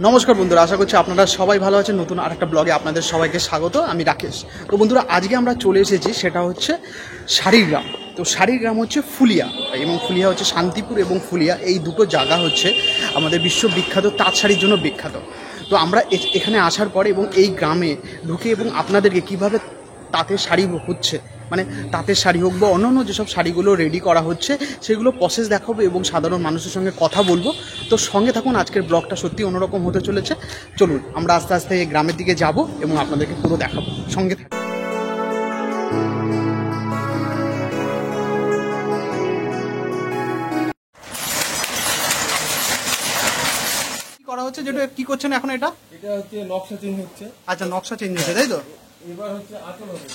নমস্কার বন্ধুরা, আশা করছি আপনারা সবাই ভালো আছেন। নতুন আরেকটা ব্লগে আপনাদের সবাইকে স্বাগত। আমি রাকেশ। তো বন্ধুরা, আজকে আমরা চলে এসেছি, সেটা হচ্ছে শাড়িগ্রাম। তো শাড়িগ্রাম হচ্ছে ফুলিয়া, এবং ফুলিয়া হচ্ছে শান্তিপুর এবং ফুলিয়া, এই দুটো জায়গা হচ্ছে আমাদের বিশ্ববিখ্যাত তাঁত শাড়ির জন্য বিখ্যাত। তো আমরা এখানে আসার পরে এবং এই গ্রামে ঢুকে এবং আপনাদেরকে কিভাবে তাঁতের শাড়ি হচ্ছে, মানে তাঁতের শাড়ি হোক বা অন্যান্য যেসব শাড়িগুলো রেডি করা হচ্ছে সেগুলো প্রসেস দেখাবো এবং সাধারণ মানুষের সঙ্গে কথা বলবো। তো সঙ্গে থাকুন, আজকের ব্লগটা সত্যি অন্যরকম হতে চলেছে। চলুন আমরা আস্তে আস্তে গ্রামের দিকে যাব এবং আপনাদেরকে পুরো দেখাবো, সঙ্গে থাকুন। কি করা হচ্ছে, যেটা কি করছেন এখন? এটা হচ্ছে নকশা চেঞ্জ হচ্ছে। আচ্ছা, নকশা চেঞ্জ হচ্ছে, তাই তো? এবার হচ্ছে আঁচল হবে।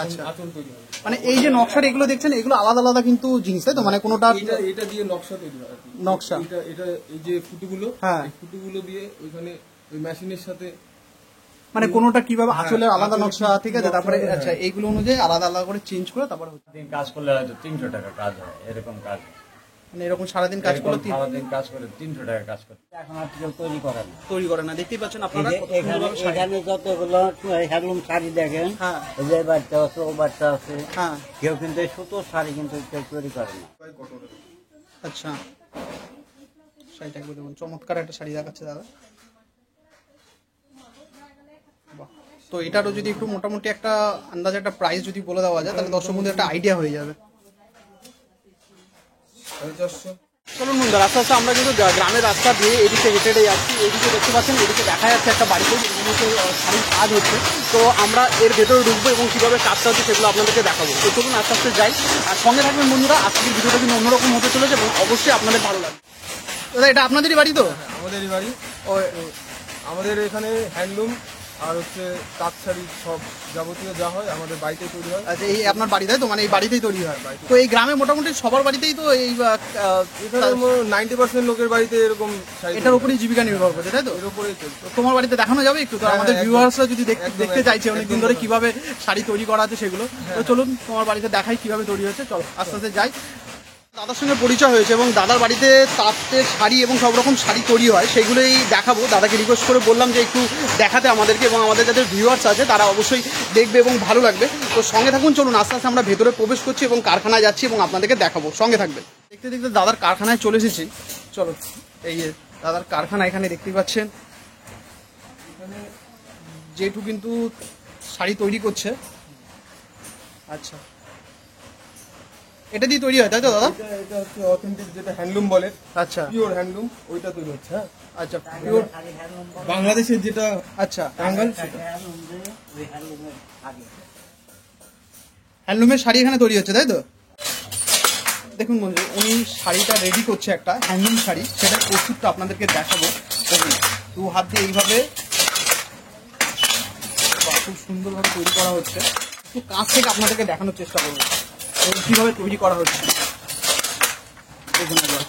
আচ্ছা, আঁচল তৈরি হবে। মানে এই যে নকশাটা এগুলো দেখছেন, এগুলো আলাদা আলাদা কিন্তু জিনিস, তাই তো? মানে কোনোটা এটা দিয়ে নকশা তৈরি হয়। নকশা, এটা এই যে ফুটুগুলো, হ্যাঁ, এই ফুটুগুলো দিয়ে ওইখানে ওই মেশিনের সাথে, মানে কোনোটা কিভাবে আঁচলের আলাদা নকশা, ঠিক আছে, তারপরে আচ্ছা এইগুলো অনুযায়ী আলাদা আলাদা করে চেঞ্জ করে তারপরে দিন কাজ করলে হয়তো 300 টাকা কাজ হয়, এরকম কাজ। মানে এরকম সারাদিন কাজ করলে সারাদিন কাজ করে 300 টাকা কাজ করে। এখন আর কেউ তৈরি করে না, তৈরি করে না। দেখতেই পাচ্ছেন আপনারা এখানে যতগুলো হ্যান্ডলুম শাড়ি দেখেন, হ্যাঁ, এই যে বাচ্চা আছে, ও বাচ্চা আছে, হ্যাঁ, কেউ কিন্তু এই সুতোর শাড়ি কিন্তু কেউ তৈরি করে না। আচ্ছা, শাড়িটা একবার দেখুন, চমৎকার একটা শাড়ি দেখাচ্ছে দাদা। বাহ। তো এটারও যদি একটু মোটামুটি একটা আন্দাজে একটা প্রাইস যদি বলে দেওয়া যায়, তাহলে দর্শক বন্ধু একটা আইডিয়া হয়ে যাবে। চলুন বন্ধুরা, আস্তে আস্তে আমরা কিন্তু গ্রামের রাস্তা দিয়ে এদিকে হেঁটে হেঁটে যাচ্ছি। এদিকে দেখতে পাচ্ছেন, এদিকে দেখা যাচ্ছে একটা বাড়িতে শাড়ির কাজ হচ্ছে। তো আমরা এর ভেতরে ঢুকবো এবং কীভাবে কাজটা হচ্ছে সেগুলো আপনাদেরকে দেখাবো। তো চলুন আস্তে আস্তে যাই, আর সঙ্গে থাকবেন বন্ধুরা। আজকের ভিডিওটা কিন্তু অন্যরকম হতে চলেছে এবং অবশ্যই আপনাদের ভালো লাগবে। দাদা, এটা আপনাদেরই বাড়ি তো? আমাদেরই বাড়ি। ও আমাদের এখানে হ্যান্ডলুম আর হচ্ছে তাঁত শাড়ি সব যাবতীয় যা হয় আমাদের বাড়িতেই তৈরি হয়। আচ্ছা, এই আপনার বাড়ি, তাই তো? মানে এই বাড়িতেই তৈরি হয়। তো এই গ্রামে মোটামুটি সবার বাড়িতেই তো এই 90% লোকের বাড়িতে এরকম শাড়ি, এটার উপরেই জীবিকা নির্ভর করছে, তাই তো? এর উপরেই চলছে। তো তোমার বাড়িতে দেখানো যাবে একটু? তো আমাদের ভিউয়ার্সরা যদি দেখতে চাইছে অনেকদিন ধরে কিভাবে শাড়ি তৈরি করা আছে সেগুলো, তো চলুন তোমার বাড়িতে দেখাই কিভাবে তৈরি হচ্ছে। চলো আস্তে আস্তে যাই। দাদার সঙ্গে পরিচয় হয়েছে এবং দাদার বাড়িতে তাঁতের শাড়ি এবং সব রকম শাড়ি তৈরি হয়, সেগুলোই দেখাবো। দাদাকে রিকোয়েস্ট করে বললাম যে একটু দেখাতে আমাদেরকে, এবং আমাদের যাদের ভিউয়ার্স আছে তারা অবশ্যই দেখবে এবং ভালো লাগবে। তো সঙ্গে থাকুন, চলুন আস্তে আস্তে আমরা ভেতরে প্রবেশ করছি এবং কারখানায় যাচ্ছি এবং আপনাদেরকে দেখাবো, সঙ্গে থাকবে। দেখতে দেখতে দাদার কারখানায় চলে এসেছি। চলো, এই যে দাদার কারখানা, এখানে দেখতেই পাচ্ছেন এখানে যেটু কিন্তু শাড়ি তৈরি করছে। আচ্ছা, এটা দিয়ে তৈরি হয়, তাই তো দাদা? এটা হচ্ছে অথেন্টিক, যেটা হ্যান্ডলুম বলে। আচ্ছা, পিওর হ্যান্ডলুম, ওইটা তৈরি হচ্ছে। হ্যাঁ, আচ্ছা, পিওর বাংলাদেশের যেটা আচ্ছা টাঙ্গাইল, সেটা হ্যান্ডলুমের শাড়ি এখানে তৈরি হচ্ছে, তাই তো? দেখুন বন্ধু, উনি শাড়িটা রেডি করছে, একটা হ্যান্ডলুম শাড়ি, সেটার প্রস্তুতটা আপনাদেরকে দেখাবো। দেখুন, দু হাত দিয়ে এইভাবে খুব সুন্দরভাবে তৈরি করা হচ্ছে। একটু কাছ থেকে আপনাদেরকে দেখানোর চেষ্টা করবো কীভাবে তৈরি করা হচ্ছে। দেখুন একবার,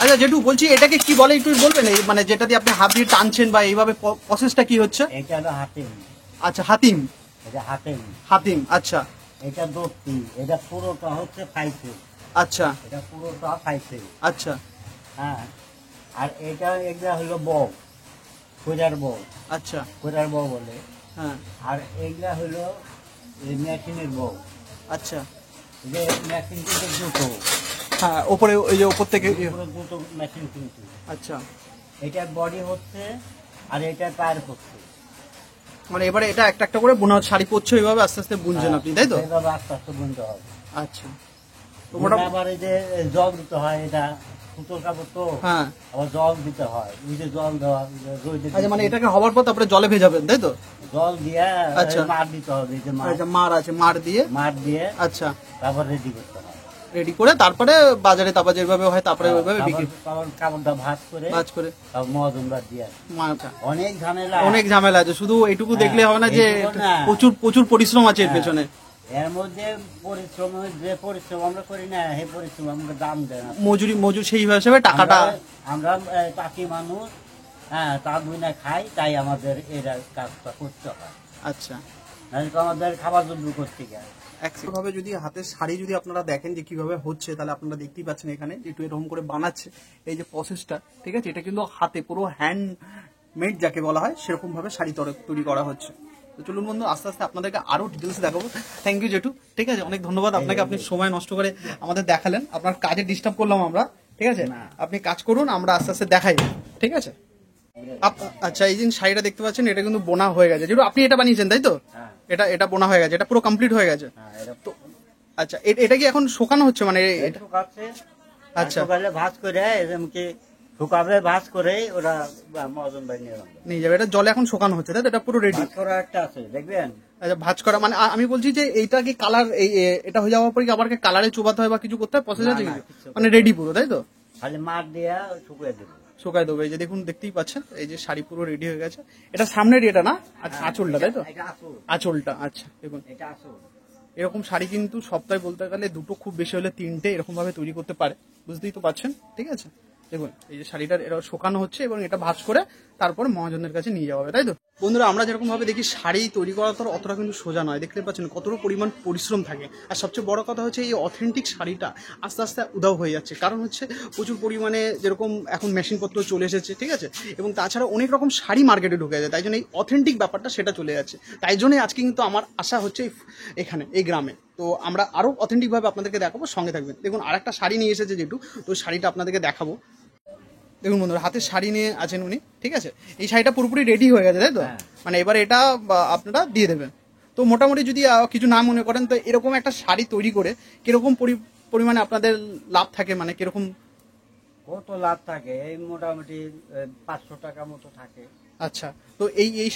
আচ্ছা জেঠু বলছি, এটাকে কি বলে একটু বলবেন? এই মানে যেটা দিয়ে আপনি হাত দিয়ে টানছেন বা এইভাবে প্রসেসটা কি হচ্ছে? এটা হলো হাতিম। আচ্ছা, হাতিম। এটা হাতিম, হাতিম, আচ্ছা। এটা দোস্তি, এটা পুরোটা হচ্ছে ফাইসে। আচ্ছা, এটা পুরোটা ফাইসে। আচ্ছা, হ্যাঁ, আর এটা হলো বউ, কোজার বউ। আচ্ছা, কোজার বউ বলে। হ্যাঁ, আর এইগুলা হলো মেশিনের বউ। আচ্ছা, যে মেশিন কিন্তু দুটো, হ্যাঁ, ওপরে ওই যে ওপর থেকে দুটো মেশিন কিন্তু। আচ্ছা, এটার বডি হচ্ছে আর এটার পায়ের হচ্ছে। মানে এবারে এটা একটা একটা করে বোনা শাড়ি পরছে, এইভাবে আস্তে আস্তে বুনছেন আপনি, তাই তো? এইভাবে আস্তে আস্তে বুনতে হবে। আচ্ছা, তো আবার এই যে জল দিতে হয়, এটা সুতোর কাপড় তো, হ্যাঁ, আবার জল দিতে হয়, ওই যে জল দেওয়া রোদে। আচ্ছা, মানে এটাকে হওয়ার পর তারপরে জলে ভেজাবেন, তাই তো? জল দিয়ে আচ্ছা, মার দিতে হবে, এই যে আচ্ছা, মার আছে, মার দিয়ে, মার দিয়ে আচ্ছা, তারপর রেডি করতে হয়। রেডি করে তারপরে বাজারে তারপর যেভাবে হয় তারপরে ওইভাবে বিক্রি, কাপড়টা ভাঁজ করে মজুমরা দিয়ে অনেক ঝামেলা, অনেক ঝামেলা আছে। শুধু এইটুকু দেখলে হবে না যে প্রচুর প্রচুর পরিশ্রম আছে এর পেছনে। এর মধ্যে পরিশ্রম, যে পরিশ্রম আমরা করি না, সেই পরিশ্রম আমাকে দাম দেয় না। মজুরি সেই হিসাবে টাকাটা, আমরা টাকি মানুষ, হ্যাঁ, তা দুই না খাই, তাই আমাদের এর কাজটা করতে হয়। আচ্ছা, আমাদের খাবার জন্য করতে গেলে একভাবে যদি হাতের শাড়ি যদি আপনারা দেখেন যে কিভাবে হচ্ছে, তাহলে আপনারা দেখতেই পাচ্ছেন এখানে একটু এরকম করে বানাচ্ছে এই যে প্রসেসটা, ঠিক আছে, এটা কিন্তু হাতে পুরো হ্যান্ড মেড যাকে বলা হয় সেরকম ভাবে শাড়ি তৈরি করা হচ্ছে। তো চলুন বন্ধু আস্তে আস্তে আপনাদেরকে আরো ডিটেলস দেখাবো। থ্যাংক ইউ জেঠু, ঠিক আছে, অনেক ধন্যবাদ আপনাকে, আপনি সময় নষ্ট করে আমাদের দেখালেন, আপনার কাজে ডিস্টার্ব করলাম আমরা, ঠিক আছে, আপনি কাজ করুন, আমরা আস্তে আস্তে দেখাই, ঠিক আছে। আচ্ছা, এই যে শাড়িটা দেখতে পাচ্ছেন এটা কিন্তু বোনা হয়ে গেছে, যেটা আপনি এটা বানিয়েছেন তাই তো? এটা বোনা হয়ে গেছে, এটা পুরো কমপ্লিট হয়ে গেছে। তো আচ্ছা, এটা কি এখন শুকানো হচ্ছে মানে? আচ্ছা, ভাঁজ করে এরকমকি শুকাবে, ভাঁজ করে ওরা মহাজন ভাই নিয়ে যাবে। এটা জলে এখন শুকানো হচ্ছে তাই তো? এটা পুরো রেডি করা একটা আছে দেখবেন। আচ্ছা, ভাঁজ করা মানে আমি বলছি যে এইটা কি কালার, এটা হয়ে যাওয়ার পরে কি আবার কালারে চুবাতে হয় বা কিছু করতে হয়, প্রসেস আছে কিছু? মানে রেডি পুরো তাই তো? খালি মার দিয়া শুকিয়ে দেবো, শুকাই দেবো। এই যে দেখুন, দেখতেই পাচ্ছেন এই যে শাড়ি পুরো রেডি হয়ে গেছে। এটা সামনের এটা না? আচ্ছা, আঁচলটা তাই তো? আঁচলটা, আচ্ছা দেখুন এরকম শাড়ি কিন্তু সপ্তাহে বলতে গেলে দুটো, খুব বেশি হলে তিনটে এরকম ভাবে তৈরি করতে পারে, বুঝতেই তো পারছেন, ঠিক আছে। দেখুন এই যে শাড়িটার এটা শুকানো হচ্ছে এবং এটা ভাঁজ করে তারপর মহাজনের কাছে নিয়ে যাওয়া হবে, তাই তো? বন্ধুরা, আমরা যেরকম ভাবে দেখি শাড়ি তৈরি করা তো অতটা কিন্তু সোজা নয়, দেখতে পাচ্ছেন কতটা পরিমাণ পরিশ্রম থাকে। আর সবচেয়ে বড় কথা হচ্ছে এই অথেন্টিক শাড়িটা আস্তে আস্তে উধাও হয়ে যাচ্ছে, কারণ হচ্ছে প্রচুর পরিমাণে যেরকম এখন মেশিনপত্র চলে এসেছে, ঠিক আছে, এবং তাছাড়া অনেক রকম শাড়ি মার্কেটে ঢুকে যায়, তাই জন্য এই অথেন্টিক ব্যাপারটা সেটা চলে যাচ্ছে। তাই জন্যই আজকে কিন্তু আমার আশা হচ্ছে এখানে এই গ্রামে, তো আমরা আরও অথেন্টিকভাবে আপনাদেরকে দেখাবো, সঙ্গে থাকবেন। দেখুন আরেকটা শাড়ি নিয়ে এসেছে যেটু, তো শাড়িটা আপনাদেরকে দেখাবো। দেখুন বন্ধুরা, হাতে শাড়ি নিয়ে আছেন উনি, ঠিক আছে, এই শাড়িটা পুরোপুরি রেডি হয়ে গেছে তাই তো? মানে এবার এটা আপনারা দিয়ে দেবেন। তো মোটামুটি যদি কিছু না মনে করেন, তো এরকম একটা শাড়ি তৈরি করে কিরকম পরিমাণে আপনাদের লাভ থাকে, মানে কিরকম কত লাভ থাকে? এই মোটামুটি 500 টাকা মতো থাকে। আচ্ছা, তো এই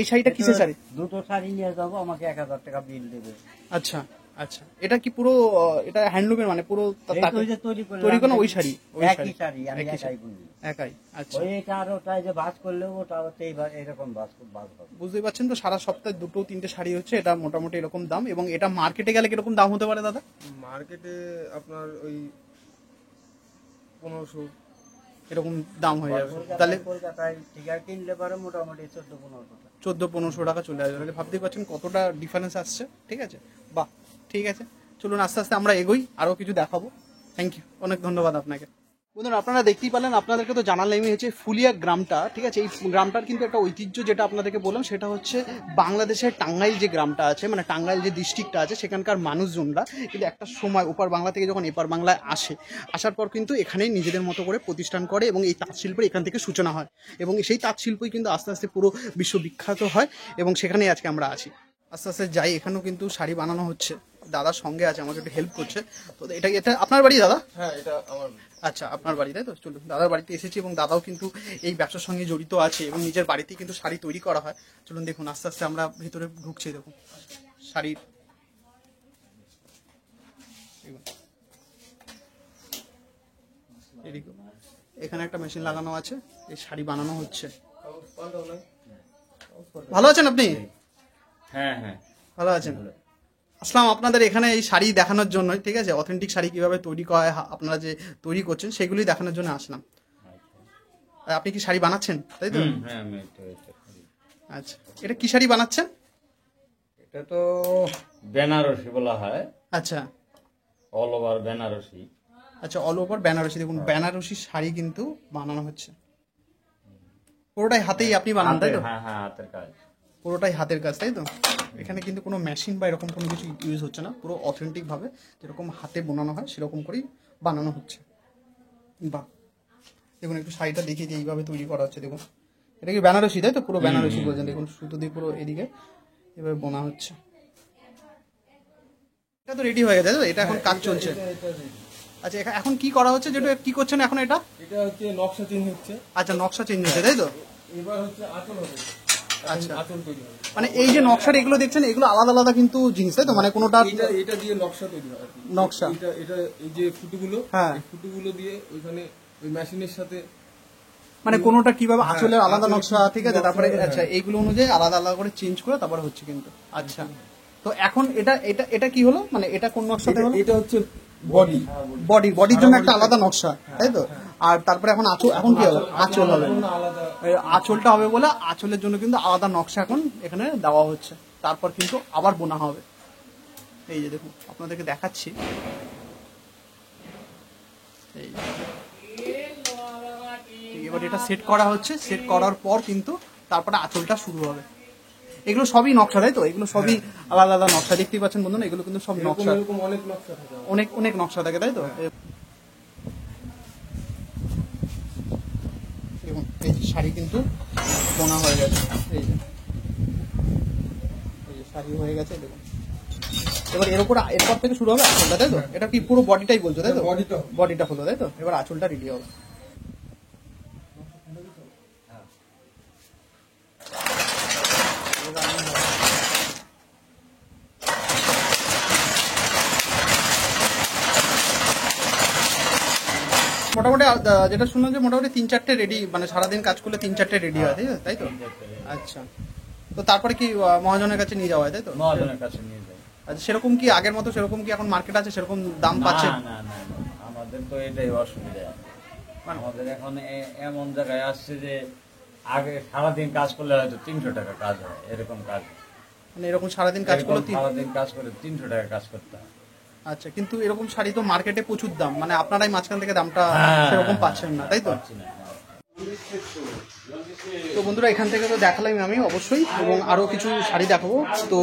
শাড়িটা কিসের শাড়ি? দুটো শাড়ি নিয়ে যাবো, আমাকে 1000 টাকা বিল দেবে। আচ্ছা আচ্ছা, এটা কি পুরো এটা হ্যান্ডলুমের মানে পুরো তৈরি কোনো ওই শাড়ি? একই শাড়ি, আমি একাই বুনি, একাই। আচ্ছা, ওইটা আর ওটা যে ভাঁজ করলেও ওটা এরকম ভাঁজ হবে। বুঝতেই পারছেন তো, সারা সপ্তাহে দুটো তিনটে শাড়ি হচ্ছে, এটা মোটামুটি এরকম দাম। এবং এটা মার্কেটে গেলে কিরকম দাম হতে পারে দাদা? মার্কেটে আপনার ওই 1500 এরকম দাম হয়ে যাবে। তাহলে কলকাতায় ঠিক আছে কিনলে পারে মোটামুটি 14-1500 টাকা চলে আসবে। ভাবতেই পারছেন কতটা ডিফারেন্স আসছে, ঠিক আছে। বাহ, ঠিক আছে, চলুন আস্তে আস্তে আমরা এগোই, আরো কিছু দেখাবো। থ্যাংক ইউ, অনেক ধন্যবাদ আপনাকে। বন্ধুরা, আপনারা দেখতেই পেলেন, আপনাদেরকে তো জানালামই হচ্ছে ফুলিয়া গ্রামটা, ঠিক আছে। এই গ্রামটার কিন্তু একটা ঐতিহ্য যেটা আপনাদেরকে বললাম, সেটা হচ্ছে বাংলাদেশের টাঙ্গাইল যে গ্রামটা আছে, মানে টাঙ্গাইল যে ডিস্ট্রিক্টটা আছে, সেখানকার মানুষজনরা কিন্তু একটা সময় ওপার বাংলা থেকে যখন এপার বাংলায় আসার পর কিন্তু এখানেই নিজেদের মতো করে প্রতিষ্ঠান করে এবং এই তাঁত শিল্পের এখান থেকে সূচনা হয় এবং সেই তাঁত শিল্পই কিন্তু আস্তে আস্তে পুরো বিশ্ববিখ্যাত হয় এবং সেখানেই আজকে আমরা আছি। আস্তে আস্তে যাই, এখানেও কিন্তু শাড়ি বানানো হচ্ছে, দাদার সঙ্গে আছে, আমাকে একটু হেল্প করছে। তো এটা আপনার বাড়ি দাদা? হ্যাঁ, এটা আমার। আচ্ছা, আপনার বাড়ি তাই তো? চলুন, দাদার বাড়িতে এসেছি এবং দাদাও কিন্তু এই ব্যবসার সঙ্গে জড়িত আছে এবং নিজের বাড়িতেই কিন্তু শাড়ি তৈরি করা হয়। চলুন দেখুন, আস্তে আস্তে আমরা ভিতরে ঢুকছি। দেখুন শাড়ির এখানে একটা মেশিন লাগানো আছে, এই শাড়ি বানানো হচ্ছে। ভালো আছেন আপনি? হ্যাঁ হ্যাঁ, ভালো আছেন। আসলাম আপনাদের এখানে এই শাড়ি দেখানোর জন্য, ঠিক আছে, অথেন্টিক শাড়ি কিভাবে তৈরি করা হয় আপনারা যে তৈরি করছেন সেগুলি দেখানোর জন্য আসলাম। আপনি কি শাড়ি বানাচ্ছেন তাই তো? হ্যাঁ, আমি আচ্ছা, এটা কি শাড়ি বানাচ্ছেন? এটা তো বেনারসি বলা হয়। আচ্ছা, অল ওভার বেনারসি। আচ্ছা, অল ওভার বেনারসি। দেখুন বেনারসি শাড়ি কিন্তু বানানো হচ্ছে, পুরোটাই হাতেই আপনি বানান তাই তো? হ্যাঁ হ্যাঁ, হাতের কাজ, পুরোটাই হাতের কাজ তাই তো? এখানে কিন্তু কোনো মেশিন বা এরকম কোনো কিছু ইউজ হচ্ছে না, পুরো অথেন্টিক ভাবে যেরকম হাতে বানানো হয় সেরকম করেই বানানো হচ্ছে। বাহ, দেখুন একটু শাড়িটা দেখিয়ে যে এইভাবে তৈরি করা হচ্ছে। দেখুন এটা কি বেনারসি তাই তো? পুরো বেনারসি বলছেন। দেখুন সুতো দিয়ে পুরো এদিকে এভাবে বোনা হচ্ছে। এটা তো রেডি হয়ে গেছে তাই তো? এটা এখন কাজ চলছে। আচ্ছা, এখন কি করা হচ্ছে? যেটা কি করছেন এখন? এটা হচ্ছে নকশা চেঞ্জ হচ্ছে। আচ্ছা, নকশা চেঞ্জ হচ্ছে তাই তো? এবার হচ্ছে আঁচল হবে। আচ্ছা, আঁচল তৈরি হবে। মানে এই যে নকশাটা এগুলো দেখছেন, এগুলো আলাদা আলাদা কিন্তু জিনিস তাই তো? মানে কোনোটা এটা দিয়ে নকশা তৈরি হয়। নকশা, এটা এই যে ফুটুগুলো, হ্যাঁ, এই ফুটুগুলো দিয়ে ওইখানে ওই মেশিনের সাথে মানে কোনোটা কিভাবে আঁচলের আলাদা নকশা, ঠিক আছে, তারপরে আচ্ছা এইগুলো অনুযায়ী আলাদা আলাদা করে চেঞ্জ করে তারপরে হচ্ছে কিন্তু। আচ্ছা, তো এখন এটা কি হলো, মানে এটা কোন নকশাতে হলো? এটা হচ্ছে বডির জন্য একটা আলাদা নকশা তাই তো? আর তারপরে এখন কি হবে? আঁচল হবে। আঁচলটা হবে বলে আঁচলের জন্য কিন্তু আলাদা নকশা এখন এখানে দেওয়া হচ্ছে, তারপর কিন্তু আবার বোনা হবে। এই যে দেখুন আপনাদেরকে দেখাচ্ছি, এই এবার এটা সেট করা হচ্ছে, সেট করার পর কিন্তু তারপরে আঁচলটা শুরু হবে। এগুলো সবই নকশা তাই তো? এগুলো সবই আলাদা আলাদা নকশা, দেখতেই পাচ্ছেন বন্ধুরা, এগুলো কিন্তু সব নকশা, এরকম অনেক নকশা থাকে, অনেক অনেক নকশা থাকে তাই তো? দেখুন এই শাড়ি কিন্তু বোনা হয়ে গেছে, এই যে শাড়ি হয়ে গেছে দেখুন। এবার এরপর থেকে শুরু হবে আঁচলটা তাই তো? এটা কি পুরো বডিটাই বলছো তাই তো? বডিটা হলো তাই তো? এবার আঁচলটা রেডি হবে। মোটামুটি যেটা শুনলাম যে মোটামুটি 3-4টে রেডি, মানে সারাদিন কাজ করলে 3-4টে রেডি হয় তাই তো? আচ্ছা, তো তারপরে কি মহাজনের কাছে নিয়ে যাওয়া হয় তাই তো? মহাজনের কাছে নিয়ে যাই। আচ্ছা, সেরকম কি আগের মতো সেরকম কি এখন মার্কেট আছে, সেরকম দাম না পাচ্ছে? না না না, আমাদের তো এটাই অসুবিধা। আমাদের এখন এমন জায়গায় আসছে যে আগে সারাদিন কাজ করলে হয়তো 300 টাকা কাজ হয়, এরকম কাজ। মানে এরকম সারাদিন কাজ করলে সারাদিন কাজ করে 300 টাকা কাজ করতে হয়। আচ্ছা, কিন্তু এরকম শাড়ি তো মার্কেটে প্রচুর দাম, মানে আপনারাই মাঝখান থেকে দামটা সেরকম পাচ্ছেন না তাই তো? পাচ্ছি না। তো বন্ধুরা এখান থেকে তো দেখালাম আমি অবশ্যই, এবং আরো কিছু শাড়ি দেখাবো তো,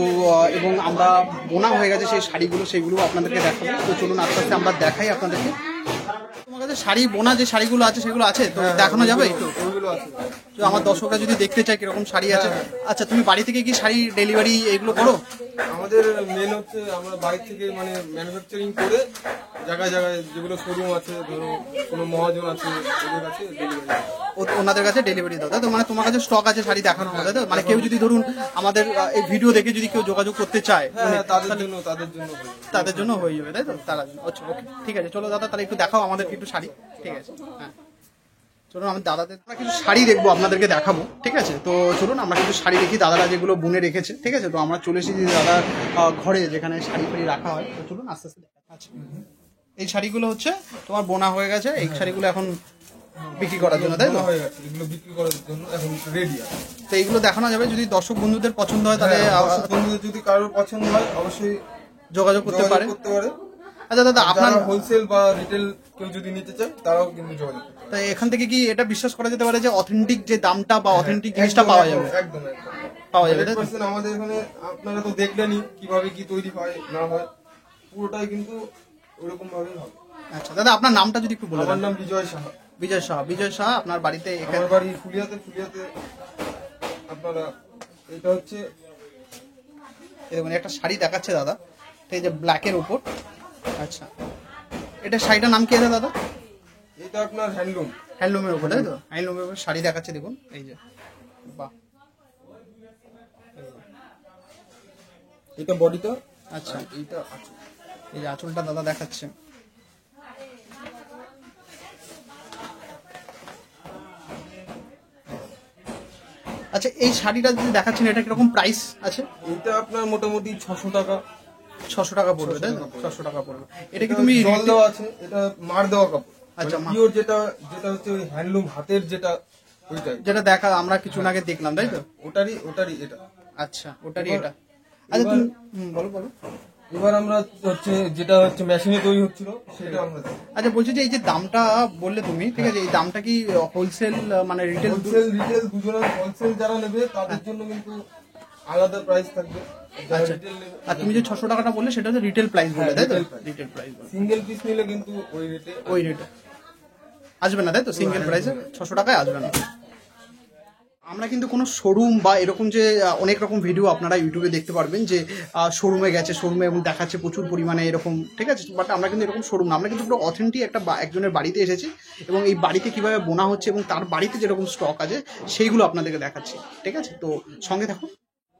এবং আমরা বোনা হয়ে গেছে সেই শাড়িগুলো, সেইগুলো আপনাদেরকে দেখাবো। তো চলুন আস্তে আস্তে আমরা দেখাই আপনাদেরকে। তোমার কাছে শাড়ি বোনা যে শাড়িগুলো আছে সেগুলো আছে তো, দেখানো যাবে একটু? ওইগুলো আছে। তো আমার দর্শকরা যদি দেখতে চায় কিরকম শাড়ি আছে। আচ্ছা, তুমি বাড়ি থেকে কি শাড়ি ডেলিভারি এগুলো করো? আমাদের মেন হচ্ছে আমরা বাইরে থেকে মানে ম্যানুফ্যাকচারিং করে জায়গায় জায়গায় যেগুলো শোরুম আছে, ধরো কোনো মহাজন আছে ওদের কাছে ডেলিভারি, ওনাদের কাছে ডেলিভারি দাও তাই তো? মানে তোমার কাছে স্টক আছে শাড়ি দেখানো হবে তাই তো? মানে কেউ যদি ধরুন আমাদের এই ভিডিও দেখে যদি কেউ যোগাযোগ করতে চায়, হ্যাঁ তাদের জন্য হয়ে যাবে তাই তো? তারা আচ্ছা, ওকে, ঠিক আছে। চলো দাদা তাহলে একটু দেখাও আমাদেরকে একটু শাড়ি, ঠিক আছে? হ্যাঁ চলুন, আমার দাদাদের আমরা কিছু শাড়ি দেখবো, আপনাদেরকে দেখাবো, ঠিক আছে? তো চলুন আমরা কিছু শাড়ি দেখি, দাদারা যেগুলো বুনে রেখেছে, ঠিক আছে? তো আমরা চলে এসেছি দাদা ঘরে, যেখানে শাড়ি ফাড়ি রাখা হয়। তো চলুন আস্তে আস্তে দেখা। আচ্ছা, এই শাড়িগুলো হচ্ছে তোমার বোনা হয়ে গেছে, এই শাড়িগুলো এখন বিক্রি করার জন্য তাই তো? এগুলো বিক্রি করার জন্য এখন রেডি আছে। তো এইগুলো দেখানো যাবে, যদি দর্শক বন্ধুদের পছন্দ হয় তাহলে দর্শক বন্ধুদের যদি কারোর পছন্দ হয় অবশ্যই যোগাযোগ করতে পারে। আচ্ছা দাদা, আপনার হোলসেল বা রিটেল কেউ যদি নিতে চায় তারাও কিন্তু যোগাযোগ করতে পারে। তাই এখান থেকে কি এটা বিশ্বাস করা যেতে পারে যে অথেন্টিক যে দামটা বা অথেন্টিক জিনিসটা পাওয়া যাবে? একদম পাওয়া যাবে তাই তো? 100% আমাদের এখানে আপনারা তো দেখলেনই কিভাবে কি তৈরি হয় না হয়, পুরোটাই কিন্তু ওরকম ভাবেই হবে। আচ্ছা দাদা, আপনার নামটা যদি একটু বলে দেন। আমার নাম বিজয় সাহা। বিজয় শাহ। বিজয় শাহ, আপনার বাড়িতে এখানে? আমার বাড়ি ফুলিয়াতে। আপনারা এটা হচ্ছে এরকম একটা শাড়ি দেখাচ্ছে দাদা, এই যে ব্ল্যাকের উপর। আচ্ছা, এটা শাড়িটার নাম কি আছে দাদা? এটা আপনার হ্যান্ডলুম। হ্যান্ডলুমের উপর তাই তো? হ্যান্ডলুমের উপর শাড়ি দেখাচ্ছে দেখুন, এই যে বাহ। এটা বডিটা। আচ্ছা, এইটা আঁচল। এই যে আঁচলটা দাদা দেখাচ্ছে। আচ্ছা, এই শাড়িটা যদি দেখাচ্ছেন এটা কিরকম প্রাইস আছে? এটা আপনার মোটামুটি 600 টাকা। 600 টাকা পড়বে তাই তো? 600 টাকা পড়বে। এটা কি তুমি জল দেওয়া আছে, এটা মার দেওয়া কাপড়। আচ্ছা, পিওর যেটা হচ্ছে ওই হ্যান্ডলুম হাতের যেটা, ওইটাই যেটা দেখা আমরা কিছু আগে দেখলাম তাই তো? ওটারই এটা। আচ্ছা, ওটারই এটা। আচ্ছা তুমি বলো বলো। এবার আমরা হচ্ছে যেটা হচ্ছে মেশিনে তৈরি হচ্ছিল সেটা আমরা দেখি। আচ্ছা, বলছি যে এই যে দামটা বললে তুমি, ঠিক আছে, এই দামটা কি হোলসেল মানে রিটেল? রিটেল দুজনের, হোলসেল যারা নেবে তাদের জন্য কিন্তু আলাদা প্রাইস থাকবে। আচ্ছা, আর তুমি যে 600 টাকাটা বললে সেটা হচ্ছে রিটেল প্রাইস বলে তাই তো? রিটেল প্রাইস বলে। সিঙ্গেল পিস নিলে কিন্তু ওই রেটে আসবে না তাই তো? সিঙ্গেল প্রাইসে 600 টাকায় আসবে না। আমরা কিন্তু কোনো শোরুম বা এরকম যে অনেক রকম ভিডিও আপনারা ইউটিউবে দেখতে পারবেন যে শোরুমে গেছে, শোরুমে এবং দেখাচ্ছে প্রচুর পরিমাণে এরকম, ঠিক আছে? বাট আমরা কিন্তু এরকম শোরুম না, আমরা কিন্তু পুরো অথেন্টিক একজনের বাড়িতে এসেছি এবং এই বাড়িতে কিভাবে বোনা হচ্ছে এবং তার বাড়িতে যেরকম স্টক আছে সেইগুলো আপনাদেরকে দেখাচ্ছি, ঠিক আছে? তো সঙ্গে থাকুন।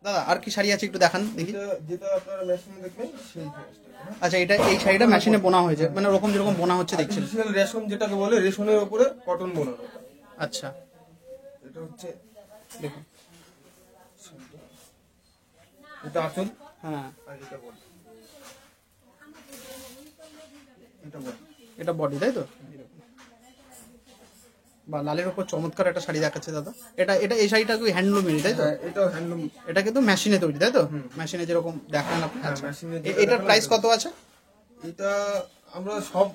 দাদা আর কি শাড়ি আছে একটু দেখান দেখি। যেটা আপনারা মেশিনে দেখবেন সেই আচ্ছা, এই শাড়িটা মেশিনে বোনা হয়েছে, মানে ওরকম যেরকম বোনা হচ্ছে দেখছেন। রেশম যেটাকে বলে, রেশমের উপরে কটন বোনানো। আচ্ছা, এটা হচ্ছে দেখুন, এটা আঁচল। হ্যাঁ, আর এটা বডি। এটা বডি তাই তো? বা লালের উপর চমৎকার একটা শাড়ি দেখাচ্ছে দাদা। এটা এটা এই শাড়িটা কি হ্যান্ডলুমেরই তাই তো? হ্যাঁ, এটাও হ্যান্ডলুম। এটা কিন্তু মেশিনে তৈরি তাই তো? মেশিনে যেরকম দেখান আপনি। হ্যাঁ, আচ্ছা। মেশিনে এটার প্রাইস কত আছে? এটা আমরা সব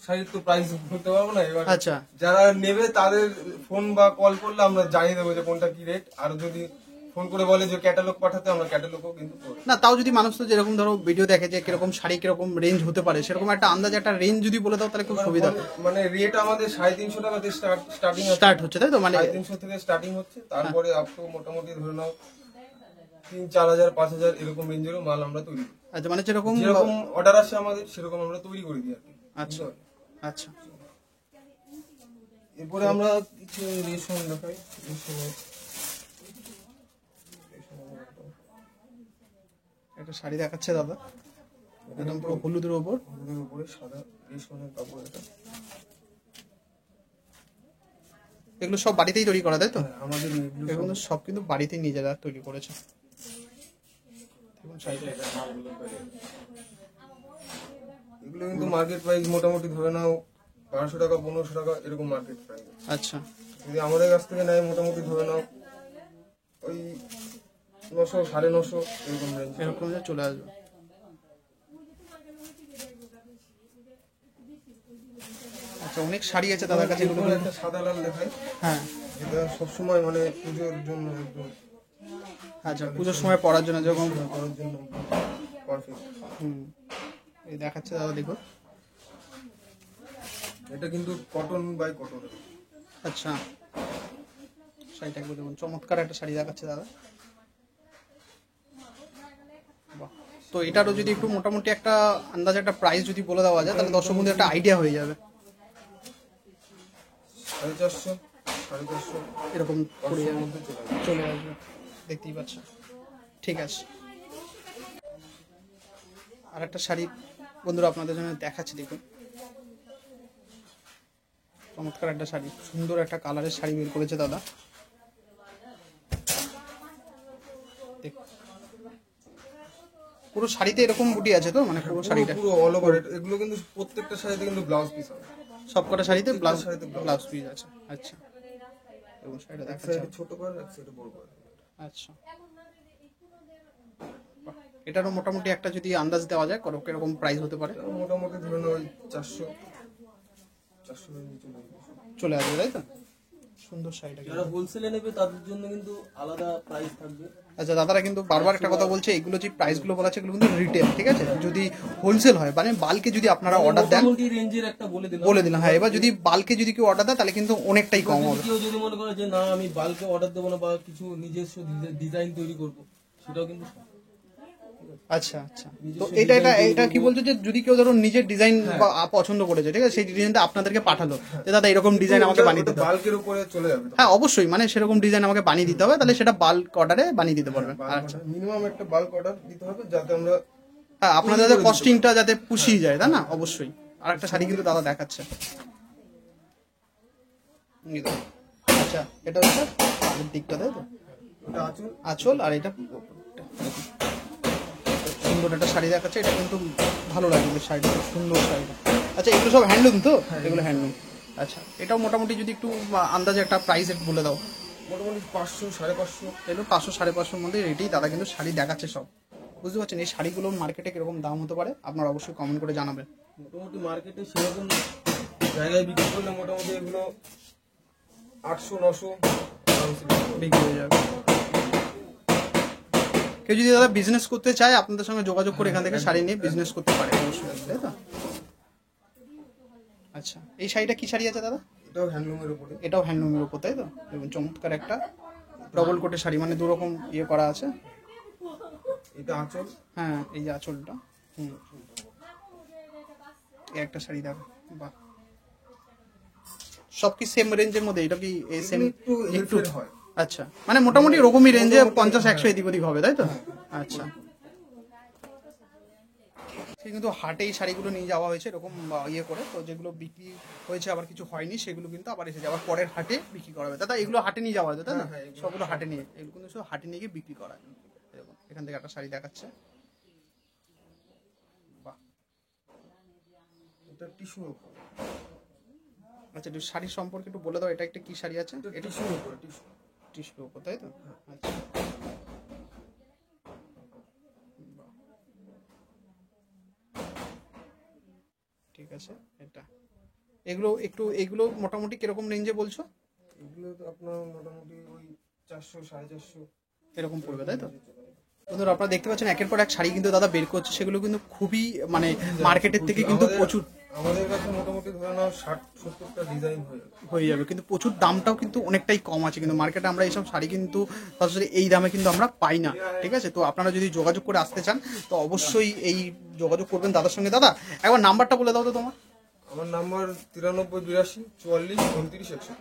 শাড়ির তো প্রাইস বলতে পারবো না। এবার আচ্ছা। যারা নেবে তাদের ফোন বা কল করলে আমরা জানিয়ে দেবো যে কোনটা কি রেট। আর যদি ফোন করে বলে যে ক্যাটালগ পাঠাতে, আমরা ক্যাটালগও কিন্তু করবো। না তাও যদি মানুষ তো যেরকম ধরো ভিডিও দেখে যে কিরকম শাড়ি কিরকম রেঞ্জ হতে পারে, সেরকম একটা আন্দাজ একটা রেঞ্জ যদি বলে দাও তাহলে খুব সুবিধা। মানে রেট আমাদের 350 টাকা থেকে স্টার্টিং স্টার্ট হচ্ছে তাই তো? মানে 350 থেকে স্টার্টিং হচ্ছে, তারপরে আপ টু মোটামুটি ধরে নাও 3-4 হাজার 5 হাজার এরকম রেঞ্জেরও মাল আমরা তৈরি করি। আচ্ছা, মানে যেরকম যেরকম অর্ডার আসে আমাদের সেরকম আমরা তৈরি করে দিই আর কি। আচ্ছা আচ্ছা। এরপরে আমরা কিছু রেশম দেখাই। একটা শাড়ি দেখাচ্ছে দাদা, একদম পুরো হলুদের ওপর। হলুদের উপরে সাদা রেশমের কাপড়। এটা এগুলো সব বাড়িতেই তৈরি করা তাই তো? আমাদের এগুলো সব কিন্তু বাড়িতেই নিজেরা তৈরি করেছে। এগুলো কিন্তু মার্কেট প্রাইস মোটামুটি ধরে নাও 1200 টাকা 1500 টাকা এরকম মার্কেট প্রাইস। আচ্ছা। যদি আমাদের কাছ থেকে নেয় মোটামুটি ধরে নাও ওই 900 950 এরকম রেঞ্জ। এরকম চলে আসবে। আচ্ছা, অনেক শাড়ি আছে দাদার কাছে। এগুলো এরপরে একটা সাদা লাল দেখাই। হ্যাঁ। এটা সবসময় মানে পুজোর জন্য একদম, আচ্ছা, পুজোর সময় পরার জন্য যেরকম করার জন্য পারফেক্ট। এই দেখাচ্ছে দাদা, দেখো। এটা কিন্তু কটন বাই কটন। আচ্ছা, শাড়িটা একবার দেখুন, চমৎকার একটা শাড়ি দেখাচ্ছে দাদা। বাহ। তো এটারও যদি একটু মোটামুটি একটা আন্দাজ একটা প্রাইস যদি বলে দেওয়া যায় তাহলে দর্শক বন্ধুদের একটা আইডিয়া হয়ে যাবে। 450 450 এরকম পড়ে যাবে, মধ্যে চলে আসবে, দেখতেই পাচ্ছ। ঠিক আছে। আর একটা শাড়ি বন্ধুরা আপনাদের জন্য দেখাচ্ছি, দেখুন। চমৎকার একটা শাড়ি, সুন্দর একটা কালারের শাড়ি বের করেছে দাদা। দেখুন, পুরো শাড়িতে এরকম বুটি আছে তো? মানে পুরো শাড়িটা পুরো অল ওভার। এগুলো কিন্তু প্রত্যেকটা শাড়িতে কিন্তু ব্লাউজ পিস হবে। সবকটা শাড়িতে ব্লাউজ শাড়িতে ব্লাউজ পিস আছে। আচ্ছা, এবং শাড়িটা এক দেখাচ্ছে। সাইডে ছোট করে এক সাইডে বড় করে। আচ্ছা, এটারও মোটামুটি একটা যদি আন্দাজ দেওয়া যায় কিরকম প্রাইস হতে পারে? এটা মোটামুটি ধরে নাও ওই 400 এর নিচে চলে আসবে তাই তো? সুন্দর শাড়িটা। যারা হোলসেলে নেবে তাদের জন্য কিন্তু আলাদা প্রাইস থাকবে। আচ্ছা, দাদারা কিন্তু বারবার একটা কথা বলছে, এগুলো যে প্রাইসগুলো বলা আছে এগুলো কিন্তু রিটেল, ঠিক আছে? যদি হোলসেল হয় মানে বাল্কে যদি আপনারা অর্ডার দেন, মোটামুটি রেঞ্জের একটা বলে দিলাম। হ্যাঁ। এবার যদি বাল্কে যদি কেউ অর্ডার দেয় তাহলে কিন্তু অনেকটাই কম হবে। কেউ যদি মনে করে যে না আমি বাল্কে অর্ডার দেবো না বা কিছু নিজস্ব ডিজাইন তৈরি করব, সেটাও কিন্তু আচ্ছা আচ্ছা। তো এটা কি বলছো যে যদি কেউ ধরো নিজের ডিজাইন পছন্দ করেছে, ঠিক আছে, সেই ডিজাইনটা আপনাদেরকে পাঠালো যে দাদা এরকম ডিজাইন আমাকে বানিয়ে দিতে হবে। বাল্কের উপরে চলে যাবে। হ্যাঁ অবশ্যই, মানে সেরকম ডিজাইন আমাকে বানিয়ে দিতে হবে, তাহলে সেটা বাল্ক অর্ডারে বানিয়ে দিতে পারবেন। আচ্ছা, মিনিমাম একটা বাল্ক অর্ডার দিতে হবে যাতে আমরা হ্যাঁ আপনাদের কস্টিংটা যাতে পুষিয়ে যায়, তাই না? অবশ্যই। আর একটা শাড়ি কিন্তু দাদা দেখাচ্ছে। আচ্ছা, এটা হচ্ছে আগের দিকটা তাই তো? ওটা আঁচল। আঁচল আর এটা সুন্দর একটা শাড়ি দেখাচ্ছে। এটা কিন্তু ভালো লাগবে শাড়িটা, খুব সুন্দর শাড়িটা। আচ্ছা, এগুলো সব হ্যান্ডলুম তো? এগুলো হ্যান্ডলুম। আচ্ছা, এটাও মোটামুটি যদি একটু আন্দাজে একটা প্রাইস বলে দাও। মোটামুটি 500 550 এগুলো 500 550 মধ্যে রেটেই দাদা কিন্তু শাড়ি দেখাচ্ছে সব। বুঝতে পারছেন এই শাড়িগুলোর মার্কেটে কিরকম দাম হতে পারে আপনারা অবশ্যই কমেন্ট করে জানাবেন। মোটামুটি মার্কেটে সেরকম জায়গায় বিক্রি করলে মোটামুটি এগুলো 800 900 বিক্রি হয়ে যাবে। কেউ যদি দাদা বিজনেস করতে চায় আপনাদের সঙ্গে যোগাযোগ করে এখান থেকে শাড়ি নিয়ে বিজনেস করতে পারে অবশ্যই, তাই তো? আচ্ছা, এই শাড়িটা কি শাড়ি আছে দাদা? এটাও হ্যান্ডলুমের উপরে। এটাও হ্যান্ডলুমের উপর তাই তো? এবং চমৎকার একটা ডবল কোটের শাড়ি, মানে দুরকম ইয়ে করা আছে। এটা আঁচল। হ্যাঁ, এই যে আঁচলটা। এই একটা শাড়ি দেখো, বাহ। সব কি সেম রেঞ্জের মধ্যে? এটা কি সেম? একটু হেরফের হয়। আচ্ছা, মানে মোটামুটি এরকমই রেঞ্জে 50-100 এদিক ওদিক হবে তাই তো? আচ্ছা, কিন্তু হাটে এই শাড়িগুলো নিয়ে যাওয়া হয়েছে এরকম ইয়ে করে, তো যেগুলো বিক্রি হয়েছে আবার কিছু হয়নি সেগুলো কিন্তু আবার এসেছে, আবার পরের হাটে বিক্রি করা হবে। দাদা এগুলো হাটে নিয়ে যাওয়া হবে তাই না? সবগুলো হাটে নিয়ে, এগুলো কিন্তু সব হাটে নিয়ে গিয়ে বিক্রি করা হয়। এরকম এখান থেকে একটা শাড়ি দেখাচ্ছে, বাহ। এটা টিস্যুর উপর। আচ্ছা, একটু শাড়ির সম্পর্কে একটু বলে দাও, এটা একটা কি শাড়ি আছে? এটা টিস্যুর উপরে টিস্যু। টিস্যুর উপর, তাই তো? আচ্ছা, ঠিক আছে। এটা এগুলো মোটামুটি কিরকম রেঞ্জে বলছো? এগুলো তো আপনার মোটামুটি ওই 400 450 এরকম পড়বে, তাই তো? বন্ধুরা আপনারা দেখতে পাচ্ছেন একের পর এক শাড়ি কিন্তু দাদা বের করছে, সেগুলো কিন্তু খুবই মানে মার্কেটের থেকে কিন্তু প্রচুর আমাদের কাছে মোটামুটি ধরে নাও 60-70টা ডিজাইন হয়ে যাবে, কিন্তু প্রচুর দামটাও কিন্তু অনেকটাই কম আছে। কিন্তু মার্কেটে আমরা এইসব শাড়ি কিন্তু সরাসরি এই দামে কিন্তু আমরা পাই না, ঠিক আছে? তো আপনারা যদি যোগাযোগ করে আসতে চান তো অবশ্যই এই যোগাযোগ করবেন দাদার সঙ্গে। দাদা একবার নাম্বারটা বলে দাও তো তোমার। আমার নাম্বার 93 82 44 29 61।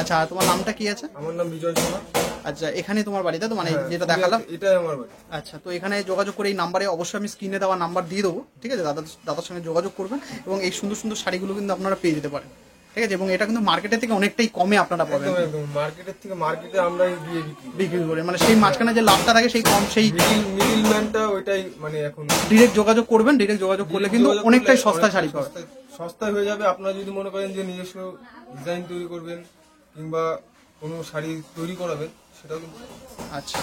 আচ্ছা, আর তোমার নামটা কি আছে? আমার নাম বিজয় সোনা। আচ্ছা, এখানে তোমার বাড়িতে তো মানে যেটা দেখালাম এটাই আমার বাড়ি। আচ্ছা, তো এখানে যোগাযোগ করে এই নাম্বারে অবশ্যই আমি স্ক্রিনে দেওয়া নাম্বার দিয়ে দেবো, ঠিক আছে? দাদার সঙ্গে যোগাযোগ করবেন এবং এই সুন্দর সুন্দর শাড়িগুলো কিন্তু আপনারা পেয়ে যেতে পারেন, ঠিক আছে? এবং এটা কিন্তু মার্কেটের থেকে অনেকটাই কমে আপনারা পাবেন। একদম একদম মার্কেটের থেকে মার্কেটে আমরাই দিয়ে বিক্রি করে, মানে সেই মাঝখানে যে লাভটা থাকে সেই কম, সেই মিডলম্যানটা ওইটাই মানে এখন ডিরেক্ট যোগাযোগ করবেন। ডিরেক্ট যোগাযোগ করলে কিন্তু অনেকটাই সস্তা শাড়ি পাবেন, সস্তায় হয়ে যাবে। আপনারা যদি মনে করেন যে নিজস্ব ডিজাইন তৈরি করবেন কিংবা কোনো শাড়ি তৈরি করাবেন সেটাও কিন্তু। আচ্ছা,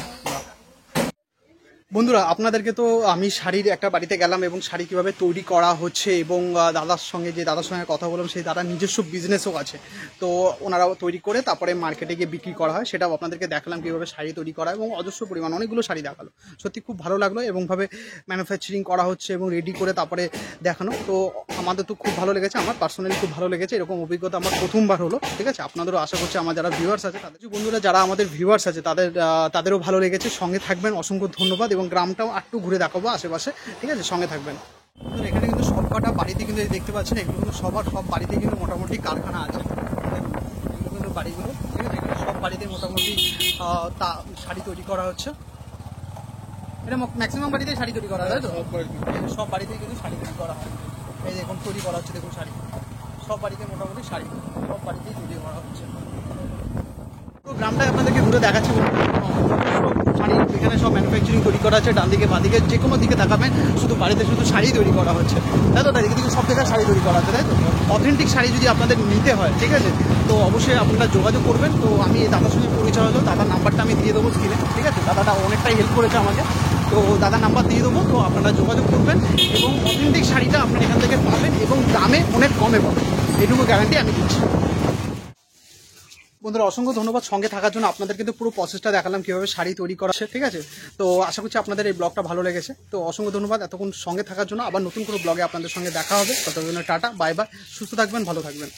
বন্ধুরা আপনাদেরকে তো আমি শাড়ির একটা বাড়িতে গেলাম এবং শাড়ি কিভাবে তৈরি করা হচ্ছে এবং দাদার সঙ্গে কথা বললাম, সেই দাদার নিজস্ব বিজনেসও আছে। তো ওনারাও তৈরি করে তারপরে মার্কেটে গিয়ে বিক্রি করা হয়, সেটাও আপনাদেরকে দেখালাম কীভাবে শাড়ি তৈরি করা এবং অজস্র পরিমাণ অনেকগুলো শাড়ি দেখালো। সত্যি খুব ভালো লাগলো এরকমভাবে ম্যানুফ্যাকচারিং করা হচ্ছে এবং রেডি করে তারপরে দেখানো। তো আমাদের তো খুব ভালো লেগেছে, আমার পার্সোনালি খুব ভালো লেগেছে। এরকম অভিজ্ঞতা আমার প্রথমবার হলো, ঠিক আছে? আপনাদেরও আশা করছি আমার যারা ভিউয়ার্স আছে তাদের, বন্ধুরা যারা আমাদের ভিউয়ার্স আছে তাদেরও ভালো লেগেছে। সঙ্গে থাকবেন, অসংখ্য ধন্যবাদ। এবং গ্রামটাও একটু ঘুরে দেখাবো আশেপাশে, ঠিক আছে? সঙ্গে থাকবেন। এখানে কিন্তু সবকটা বাড়িতে কিন্তু দেখতে পাচ্ছেন, এগুলো কিন্তু সব বাড়িতে কিন্তু মোটামুটি কারখানা আছে। এগুলো কিন্তু বাড়িগুলো, ঠিক আছে? এখানে সব বাড়িতে মোটামুটি শাড়ি তৈরি করা হচ্ছে। এটা ম্যাক্সিমাম বাড়িতেই শাড়ি তৈরি করা হয়, তাই তো? সব বাড়িতেই কিন্তু শাড়ি তৈরি করা হয়। এই দেখুন তৈরি করা হচ্ছে, দেখুন শাড়ি সব বাড়িতে মোটামুটি শাড়ি সব বাড়িতেই তৈরি করা হচ্ছে। তো গ্রামটাই আপনাদেরকে ঘুরে দেখাচ্ছি। শাড়ি এখানে সব ম্যানুফ্যাকচারিং তৈরি করা আছে, ডান দিকে বাঁ দিকে যে কোনো দিকে তাকাবেন শুধু বাড়িতে শুধু শাড়ি তৈরি করা হচ্ছে, তাই তো? তাই দিকে সব জায়গায় শাড়ি তৈরি করা আছে, তাই তো? অথেন্টিক শাড়ি যদি আপনাদের নিতে হয়, ঠিক আছে, তো অবশ্যই আপনারা যোগাযোগ করবেন। তো আমি দাদার সঙ্গে পরিচয় হলো, দাদার নাম্বারটা আমি দিয়ে দেবো স্ক্রিনে, ঠিক আছে? দাদাটা অনেকটাই হেল্প করেছে আমাকে, তো দাদার নাম্বার দিয়ে দেবো। তো আপনারা যোগাযোগ করবেন এবং অথেন্টিক শাড়িটা আপনারা এখান থেকে পাবেন এবং দামে অনেক কমে পাবেন, এটুকু গ্যারান্টি আমি দিচ্ছি। বন্ধুরা অসংখ্য ধন্যবাদ সঙ্গে থাকার জন্য। আপনাদের কিন্তু পুরো প্রসেসটা দেখালাম কীভাবে শাড়ি তৈরি করা হচ্ছে, ঠিক আছে? তো আশা করছি আপনাদের এই ব্লগটা ভালো লেগেছে। তো অসংখ্য ধন্যবাদ এতক্ষণ সঙ্গে থাকার জন্য। আবার নতুন কোনো ব্লগে আপনাদের সঙ্গে দেখা হবে। ততক্ষণ টাটা, বাই বাই, সুস্থ থাকবেন, ভালো থাকবেন।